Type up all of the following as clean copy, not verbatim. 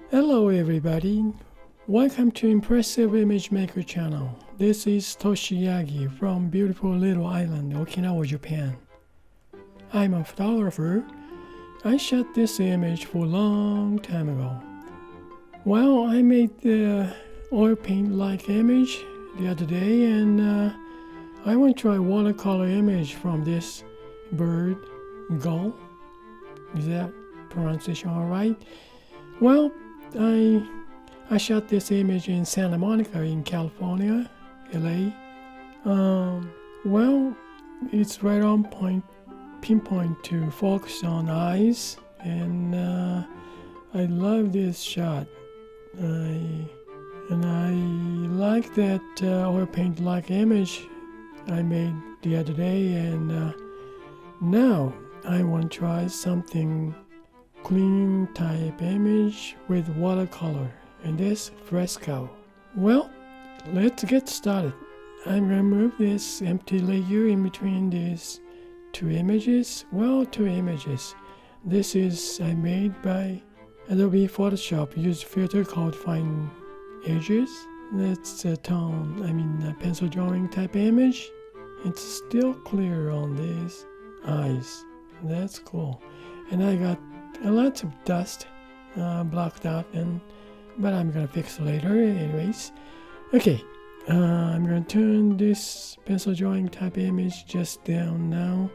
Hello everybody, welcome to Impressive Image Maker channel. This is Toshi Yagi from beautiful little island Okinawa, Japan. I'm a photographer. I shot this image for a long time ago. Well, I made the oil paint like image the other day and I want to try a watercolor image from this bird, gull. Is that pronunciation alright? Well, I shot this image in Santa Monica in California, LA. Well, it's right on point, pinpoint to focus on eyes, and I love this shot. I like that oil paint like image I made the other day, and now I want to try something clean type image with watercolor, and this Fresco. Well, let's get started. I'm gonna move this empty layer in between these two images. Well, two images. This is I made by Adobe Photoshop. Use filter called Fine Edges. That's a pencil drawing type image. It's still clear on these eyes. That's cool. And I got a lot of dust blocked out, but I'm gonna fix it later anyways. Okay, I'm gonna turn this pencil drawing type image just down now.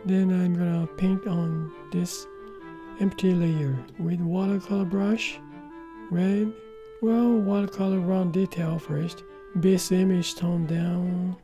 Then I'm gonna paint on this empty layer with watercolor brush, red. Well, watercolor round detail first. Base image tone down.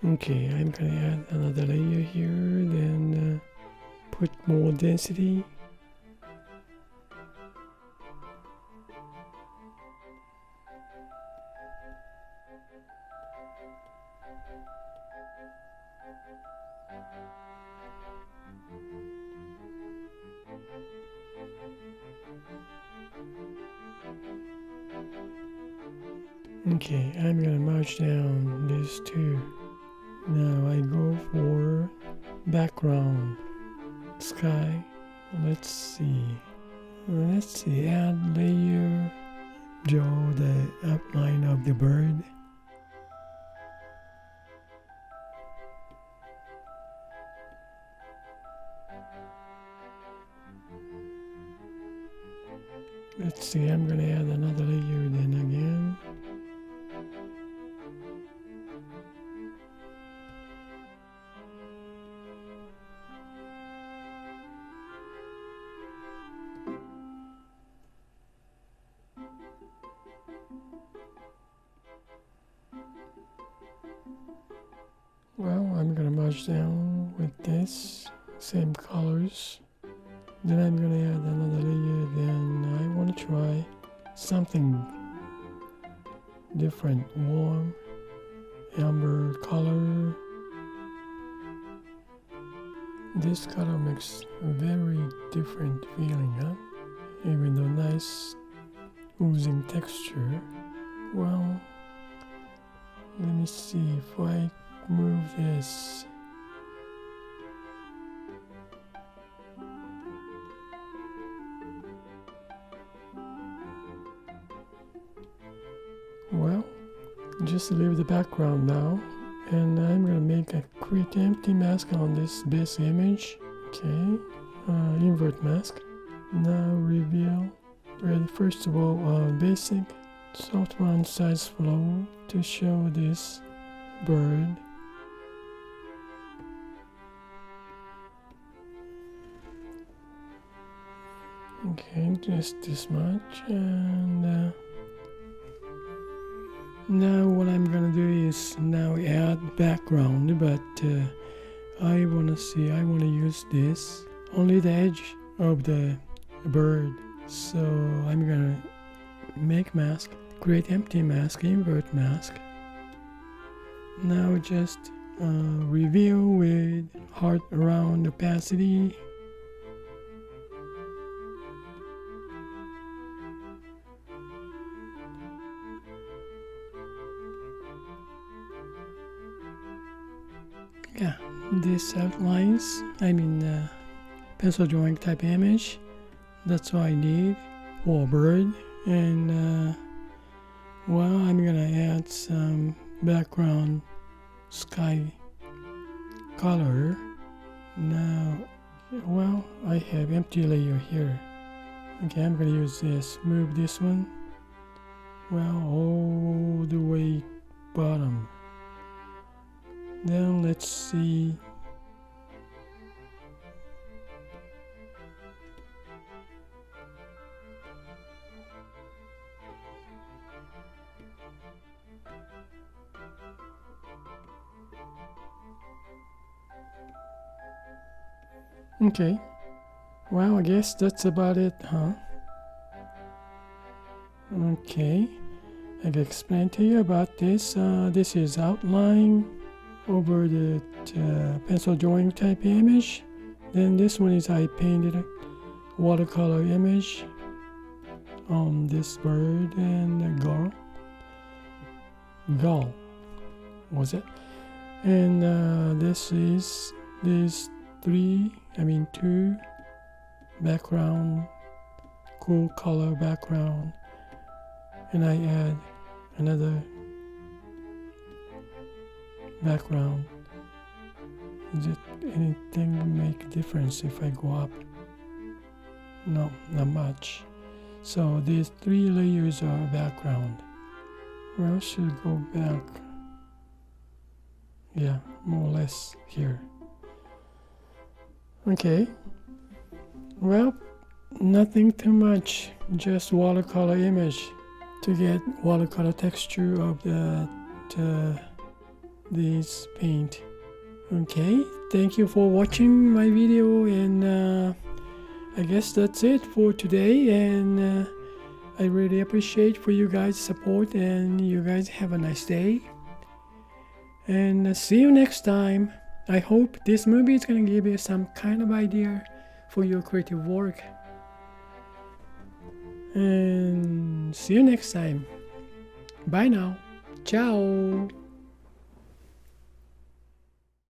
Okay, I'm gonna add another layer here, then put more density. Okay, I'm gonna merge down these two. Now I go for background sky. Let's see, add layer, draw the outline of the bird. Let's see, I'm gonna add another layer then again. Well, I'm gonna merge down with this, same colors. Then I'm gonna add another layer, then I want to try something different, warm, amber color. This color makes a very different feeling, huh? Even though nice oozing texture. Well, let me see if I move this. Well, just leave the background now, and I'm gonna make a create empty mask on this base image. Okay, invert mask. Now reveal. First of all, basic soft round size flow to show this bird. Okay, just this much, and now what I'm gonna do is now add background, but I wanna use this only the edge of the bird. So I'm gonna make mask, create empty mask, invert mask. Now just reveal with heart around opacity. Yeah, this outlines, pencil drawing type image. That's what I need for a bird. And well, I'm gonna add some background sky color. Now, well, I have empty layer here. Okay, I'm gonna use this. Move this one. Well, all the way bottom. Then let's see. Okay, well, I guess that's about it, huh? Okay, I can explain to you about this. This is outline over the pencil drawing type image. Then this one is I painted a watercolor image on this bird and a gull was it? And this is these two background, cool color background, and I add another background. Is it anything make difference if I go up? No, not much. So these 3 layers are background. Well, I should go back. Yeah, more or less here. Okay. Well, nothing too much. Just watercolor image to get watercolor texture of this paint. Okay, thank you for watching my video, and I guess that's it for today, and I really appreciate for you guys' support, and you guys have a nice day, and see you next time. I hope this movie is gonna give you some kind of idea for your creative work, and see you next time. Bye now. Ciao.